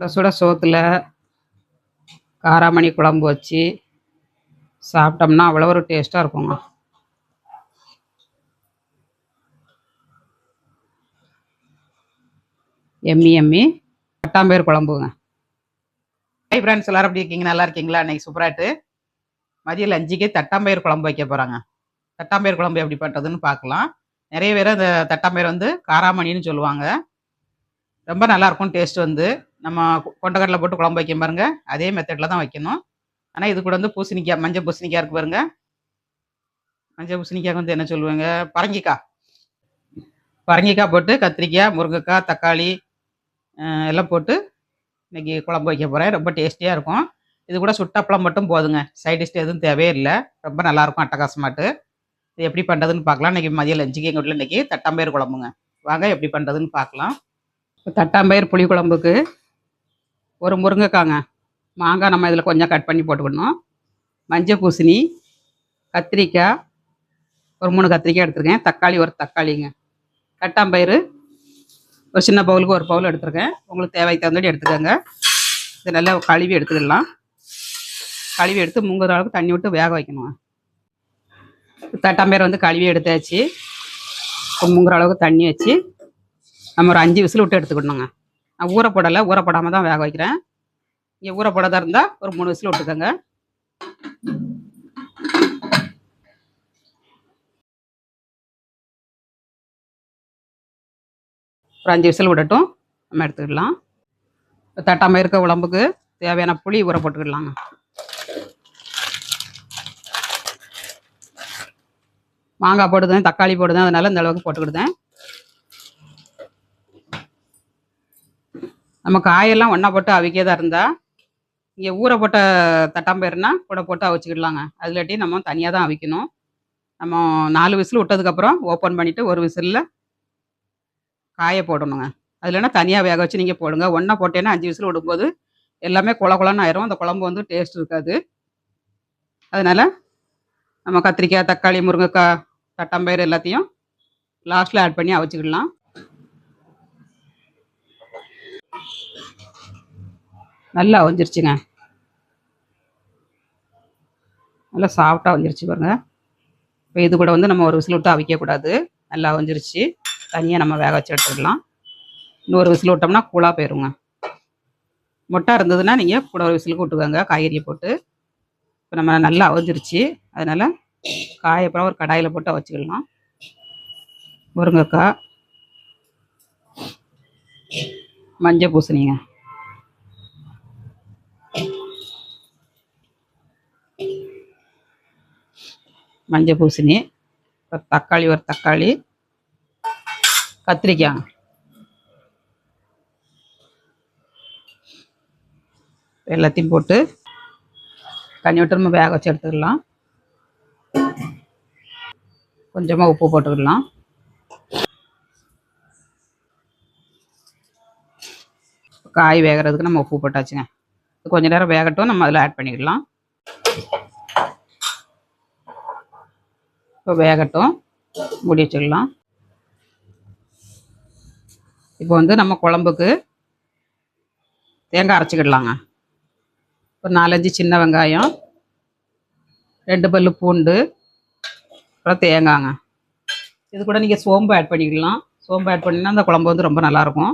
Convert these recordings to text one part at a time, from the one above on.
சுட சுட சோத்துல காராமணி குழம்பு வச்சு சாப்பிட்டோம்னா அவ்வளோ ஒரு டேஸ்ட்டாக இருக்குங்க. எம்மி எம்மி தட்டாம்பயிறு குழம்புங்க. ஹை ஃப்ரெண்ட்ஸ், எல்லாரும் எப்படி இருக்கீங்க? நல்லா இருக்கீங்களா? இன்னைக்கு சூப்பராட்டு மதியம் லஞ்சுக்கு தட்டாம்பயிறு குழம்பு வைக்க போகிறாங்க. தட்டாம்பயிறு குழம்பு எப்படி பண்ணுறதுன்னு பார்க்கலாம். நிறைய பேர் அந்த தட்டாம்பயிறு வந்து காராமணின்னு சொல்லுவாங்க. ரொம்ப நல்லாயிருக்கும் டேஸ்ட். வந்து நம்ம கொண்டக்கடலை போட்டு குழம்பு வைக்க பாருங்க, அதே மெத்தடில் தான் வைக்கணும். ஆனால் இது கூட வந்து பூசணிக்காய், மஞ்சள் பூசணிக்காய் இருக்கு பாருங்க. மஞ்சள் பூசணிக்காய் வந்து என்ன சொல்லுவாங்க, பரங்கிக்காய். பரங்கிக்காய் போட்டு கத்திரிக்காய், முருங்கைக்காய், தக்காளி எல்லாம் போட்டு இன்றைக்கி குழம்பு வைக்க போகிறேன். ரொம்ப டேஸ்டியாக இருக்கும். இது கூட சுட்டப்பளம் மட்டும் போதுங்க, சைட் டிஷ் எதுவும் தேவையே இல்லை. ரொம்ப நல்லாயிருக்கும் அட்டகாசமாட்டு. இது எப்படி பண்ணுறதுன்னு பார்க்கலாம். இன்றைக்கி மதியம் லஞ்சுக்கு எங்கள் வீட்டில் இன்றைக்கி தட்டாம்பயிறு குழம்புங்க. வாங்க எப்படி பண்ணுறதுன்னு பார்க்கலாம். தட்டாம்பயிறு புளி குழம்புக்கு ஒரு முருங்கைக்காங்க, மாங்காய் நம்ம இதில் கொஞ்சம் கட் பண்ணி போட்டுக்கணும். மஞ்சள் பூசணி, கத்திரிக்காய் ஒரு 3 கத்திரிக்காய் எடுத்துருக்கேன். தக்காளி ஒரு தக்காளிங்க. தட்டாம்பயிறு ஒரு சின்ன பவுலுக்கு ஒரு பவுல் எடுத்துருக்கேன். உங்களுக்கு தேவைக்கு தகுந்தபடி எடுத்துக்கோங்க. இது நல்லா கழுவி எடுத்துக்கலாம். கழுவி எடுத்து முங்குற அளவுக்கு தண்ணி விட்டு வேக வைக்கணும். தட்டாம்பயிறு வந்து கழுவி எடுத்தாச்சு. முங்குற அளவுக்கு தண்ணி வச்சு நம்ம ஒரு 5 விசில் விட்டு எடுத்துக்கணுங்க. நான் ஊறப்படலை, ஊறப்படாமல் தான் வேக வைக்கிறேன். இங்கே ஊறப்படாதான் இருந்தால் ஒரு 3 விசில் விட்டுக்கோங்க. ஒரு 5 விசில் விடட்டும், நம்ம எடுத்துக்கிடலாம். தட்டாம்பயிறு குழம்புக்கு தேவையான புளி ஊற போட்டுக்கிடலாங்க. மாங்காய் போடுதேன், தக்காளி போடுதேன், அதனால இந்த அளவுக்கு போட்டுக்கிடுதேன். நம்ம காயெல்லாம் ஒன்றா போட்டு அவிக்கதாக இருந்தால் இங்கே ஊற போட்ட தட்டாம்பயிறுனா கூட போட்டு அவிச்சிக்கிடலாங்க. அதுலாட்டி நம்ம தனியாக தான் அவிக்கணும். நம்ம 4 விசில் விட்டதுக்கப்புறம் ஓப்பன் பண்ணிவிட்டு ஒரு விசிலில் காய போடணுங்க. அதுலனா தனியாக வேக வச்சு நீங்கள் போடுங்க. ஒன்றா போட்டேன்னா 5 விசில் விடும்போது எல்லாமே குழ குழன்னு ஆயிரும். அந்த குழம்பு வந்து டேஸ்ட் இருக்காது. அதனால் நம்ம கத்திரிக்காய், தக்காளி, முருங்கைக்காய், தட்டாம்பயிறு எல்லாத்தையும் லாஸ்ட்டில் ஆட் பண்ணி அவிச்சிக்கிடலாம். நல்லா அவிஞ்சிருச்சுங்க. நல்லா சாஃப்டாக வந்துருச்சு பாருங்க. இப்போ இது கூட வந்து நம்ம ஒரு விசில் விட்டு அவிக்கக்கூடாது. நல்லா அவிஞ்சிருச்சு. தனியாக நம்ம வேக வச்சு எடுத்துக்கலாம். இன்னொரு விசில் விட்டோம்னா கூழாக போயிருங்க. மொட்டை இருந்ததுன்னா நீங்கள் கூட ஒரு விசிலுக்கு விட்டுக்கோங்க காய்கறியை போட்டு. இப்போ நம்ம நல்லா அவிஞ்சிருச்சு. அதனால் காயப்புறம் ஒரு கடாயில் போட்டு வச்சுக்கலாம். முருங்கைக்காய், மஞ்சள் பூசணிங்க, மஞ்சள் பூசணி, தக்காளி ஒரு தக்காளி, கத்திரிக்காய் எல்லாத்தையும் போட்டு தண்ணி விட்டு நம்ம வேக வச்சு எடுத்துக்கலாம். கொஞ்சமாக உப்பு போட்டுக்கலாம். காய் வேகிறதுக்கு நம்ம உப்பு போட்டாச்சுங்க. கொஞ்சம் நேரம் வேகட்டும், நம்ம அதில் ஆட் பண்ணிக்கலாம். இப்போ வேகட்டும், மூடி வச்சுக்கலாம். இப்போ வந்து நம்ம குழம்புக்கு தேங்காய் அரைச்சிக்கிடலாங்க. ஒரு 4-5 சின்ன வெங்காயம், 2 பல்லு பூண்டு, அப்புறம் தேங்காய்ங்க. இது கூட நீங்கள் சோம்பு ஆட் பண்ணிக்கலாம். சோம்பு ஆட் பண்ணிங்கன்னா அந்த குழம்பு வந்து ரொம்ப நல்லாயிருக்கும்.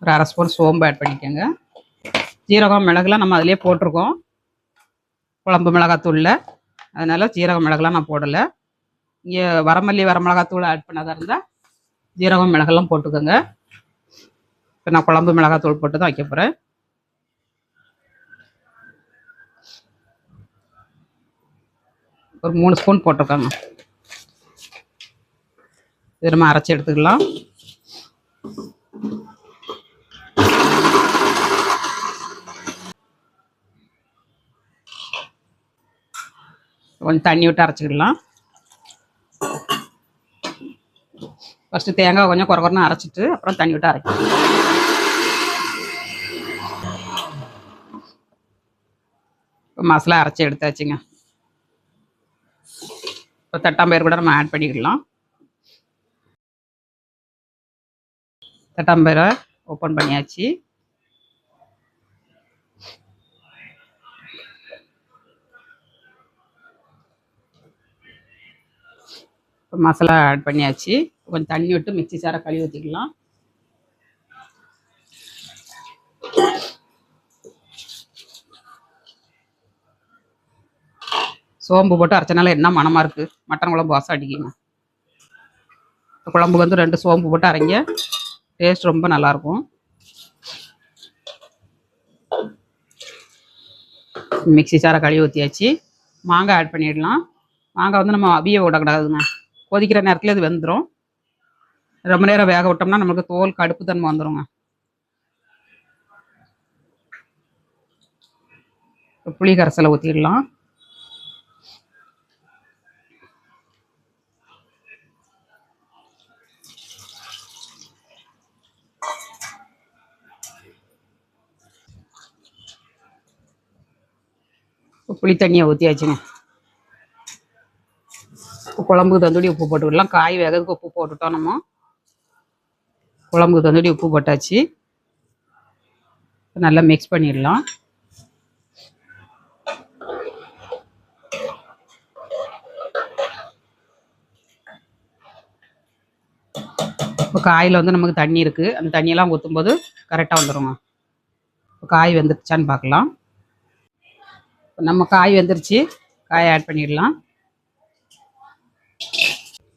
ஒரு 1/2 ஸ்பூன் சோம்பு ஆட் பண்ணிக்கோங்க. ஜீரகம், மிளகுலாம் நம்ம அதிலே போட்டிருக்கோம் குழம்பு மிளகாத்தூளில். அதனால் ஜீரகம், மிளகுலாம் நான் போடலை. இங்கே வரமல்லி, வரமிளகாத்தூள் ஆட் பண்ணதாக இருந்தால் ஜீரகம், மிளகெல்லாம் போட்டுக்கோங்க. இப்போ நான் குழம்பு மிளகாத்தூள் போட்டு தான் வைக்க போகிறேன். ஒரு 3 ஸ்பூன் போட்டிருக்காங்க. இது நம்ம அரைச்சி எடுத்துக்கலாம். கொஞ்சம் தண்ணி விட்டு அரைச்சிக்கிடலாம். ஃபஸ்ட்டு தேங்காய் கொஞ்சம் குறன்னு அரைச்சிட்டு அப்புறம் தண்ணி விட்டு அரைக்கலாம். இப்போ மசாலா அரைச்சி எடுத்தாச்சுங்க. இப்போ தட்டாம்பயிறு கூட நம்ம ஆட் பண்ணிக்கலாம். தட்டாம்பயிரை ஓப்பன் பண்ணியாச்சு. மசாலா ஆட் பண்ணியாச்சு. கொஞ்சம் தண்ணி விட்டு மிக்ஸி சாரை கழுவி ஊற்றிக்கலாம். சோம்பு போட்டு அரைச்சனால என்ன மனமாக இருக்குது. மட்டன் குழம்பு வாசம் அடிக்குங்க. குழம்புக்கு வந்து 2 சோம்பு போட்டு அரைங்க, டேஸ்ட் ரொம்ப நல்லாயிருக்கும். மிக்ஸி சாரை கழுவி ஊற்றியாச்சு. மாங்காய் ஆட் பண்ணிடலாம். மாங்காய் வந்து நம்ம அவிய விடக்கூடாதுங்க. கொதிக்கிற நேரத்தில் இது வெந்துடும். ரொம்ப நேரம் வேக விட்டோம்னா நமக்கு தோல் கடுப்பு தன்மை வந்துடுங்க. புளி கரைசலை ஊற்றிடலாம். புளி தண்ணியை ஊற்றியாச்சுங்க. குழம்புக்கு தந்தூடி உப்பு போட்டுக்கலாம். காய் வேகிறதுக்கு உப்பு போட்டுட்டோம். நம்ம குழம்புக்கு தந்தூடி உப்பு போட்டாச்சு. நல்லா மிக்ஸ் பண்ணிடலாம். இப்போ காயில் வந்து நமக்கு தண்ணி இருக்குது. அந்த தண்ணியெல்லாம் ஊற்றும்போது கரெக்டாக வந்துடுங்க. இப்போ காய் வெந்துருச்சான்னு பார்க்கலாம். நம்ம காய் வெந்துருச்சு. காயை ஆட் பண்ணிடலாம்.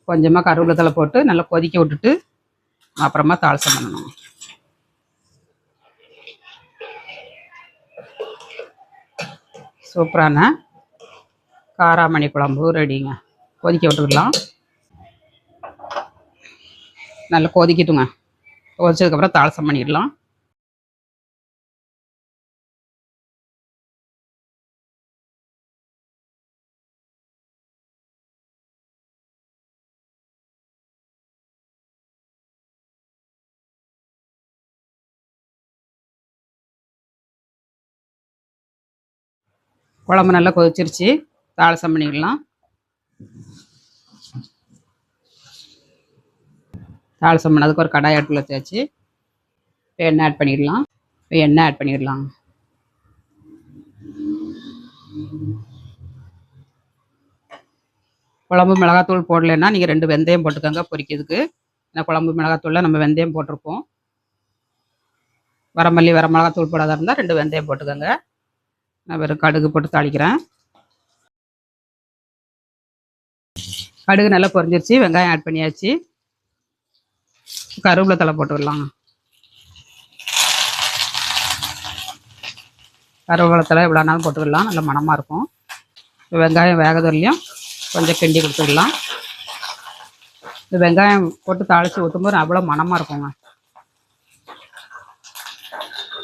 கொஞ்சமாக கருவேப்பிலை போட்டு நல்லா கொதிக்க விட்டுட்டு அப்புறமா தாளிசம் பண்ணணும். சூப்பரான காராமணி குழம்பு ரெடிங்க. கொதிக்க விட்டுக்கலாம். நல்லா கொதிக்கட்டுங்க. கொதிச்சதுக்கப்புறம் தாளிசம் பண்ணிடலாம். குழம்பு நல்லா கொதிச்சிருச்சு. தாளிசம் பண்ணிடலாம். தாளிசம் பண்ணதுக்கு ஒரு கடாய் அடுப்பில் வச்சாச்சு. எண்ணெய் ஆட் பண்ணிடலாம். எண்ணெய் ஆட் பண்ணிடலாம். குழம்பு மிளகாத்தூள் போடலைன்னா நீங்கள் 2 வெந்தயம் போட்டுக்கோங்க பொரிக்கிறதுக்கு. ஏன்னா குழம்பு மிளகாத்தூளில் நம்ம வெந்தயம் போட்டிருப்போம். வரமல்லி வர மிளகாத்தூள் போடாத இருந்தால் 2 வெந்தயம் போட்டுக்கோங்க. நான் வெறும் கடுகு போட்டு தாளிக்கிறேன். கடுகு நல்லா பொரிஞ்சிருச்சு. வெங்காயம் ஆட் பண்ணியாச்சு. கருவேப்பிலை தழை போட்டுடலாம். கருவேப்பிலை தழை எவ்வளோனாலும் போட்டுக்கலாம். நல்ல மணமாக இருக்கும். வெங்காயம் வேகதுலையும் கொஞ்சம் கிண்டி கொடுத்துடலாம். இந்த வெங்காயம் போட்டு தாளித்து ஊற்றும்போது அவ்வளோ மணமாக இருக்குங்க.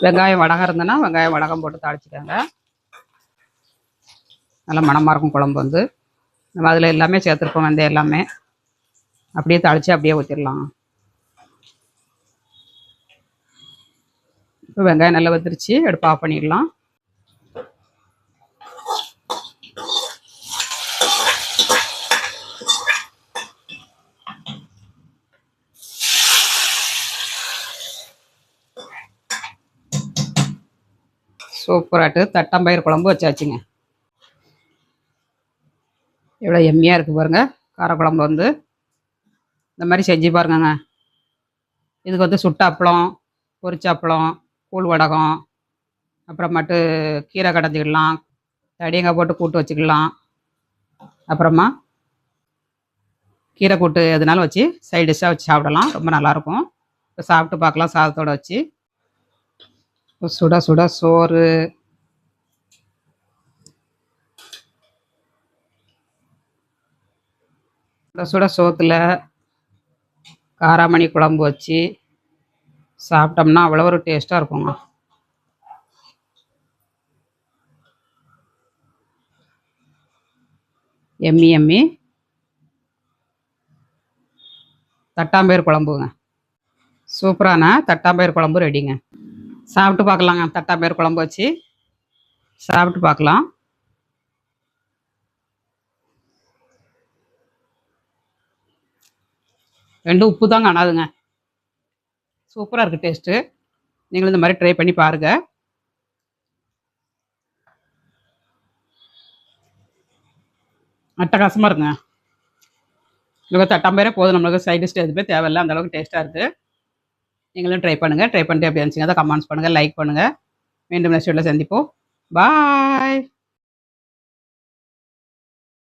வெங்காயம் வடகம் இருந்ததுன்னா வெங்காயம் வடகம் போட்டு தாளிச்சிக்கோங்க. நல்லா மணமாக இருக்கும் குழம்பு வந்து. நம்ம அதில் எல்லாமே சேர்த்துருப்போம். வெந்தயம் எல்லாமே அப்படியே தாளித்து அப்படியே ஊற்றிடலாம். இப்போ வெங்காயம் நல்லா வந்துருச்சு. எடுப்பு ஆஃப் பண்ணிடலாம். சூப்பராட்டு தட்டம்பயிறு குழம்பு வச்சாச்சுங்க. எவ்வளோ எம்மியாக இருக்குது பாருங்கள். காரக்குழம்பு வந்து இந்த மாதிரி செஞ்சு பாருங்கங்க. இதுக்கு வந்து சுட்ட அப்பளம், பொரிச்ச அப்பளம், கூழ் வடகம், அப்புறமாட்டு கீரை கடைஞ்சிக்கலாம், தடியங்காய் போட்டு கூட்டு வச்சுக்கலாம். அப்புறமா கீரை கூட்டு எதுனாலும் வச்சு சைட் டிஷ்ஷாக வச்சு சாப்பிடலாம். ரொம்ப நல்லாயிருக்கும். இப்போ சாப்பிட்டு பார்க்கலாம் சாதத்தோடு வச்சு. சுட சுட சோறு, சுட சுட சோத்தில் காராமணி குழம்பு வச்சு சாப்பிட்டோம்னா அவ்வளோ ஒரு டேஸ்ட்டாக இருக்குங்க. எம்மி எம்மி தட்டாம்பயிறு குழம்புங்க. சூப்பரான தட்டாம்பயிறு குழம்பு ரெடிங்க. சாப்பிட்டு பார்க்கலாங்க. தட்டாம்பயிறு குழம்பு வச்சு சாப்பிட்டு பார்க்கலாம். ரெண்டும் உப்பு தான் காணாதுங்க. சூப்பராக இருக்குது டேஸ்ட்டு. நீங்களும் இந்த மாதிரி ட்ரை பண்ணி பாருங்கள். அட்டகாசமாக இருக்குங்க. உங்களுக்கு தட்டாம்பயிரே போதும், நம்மளுக்கு சைட் டிஷ் எதுவுமே தேவையில்ல, அந்த அளவுக்கு டேஸ்ட்டாக இருக்குது. நீங்களும் ட்ரை பண்ணுங்கள். ட்ரை பண்ணிட்டு எப்படி இருந்துச்சுங்க அதை கமெண்ட்ஸ் பண்ணுங்கள், லைக் பண்ணுங்கள். மீண்டும் நெக்ஸ்ட் வீடியோவில் சந்திப்போம். பாய்.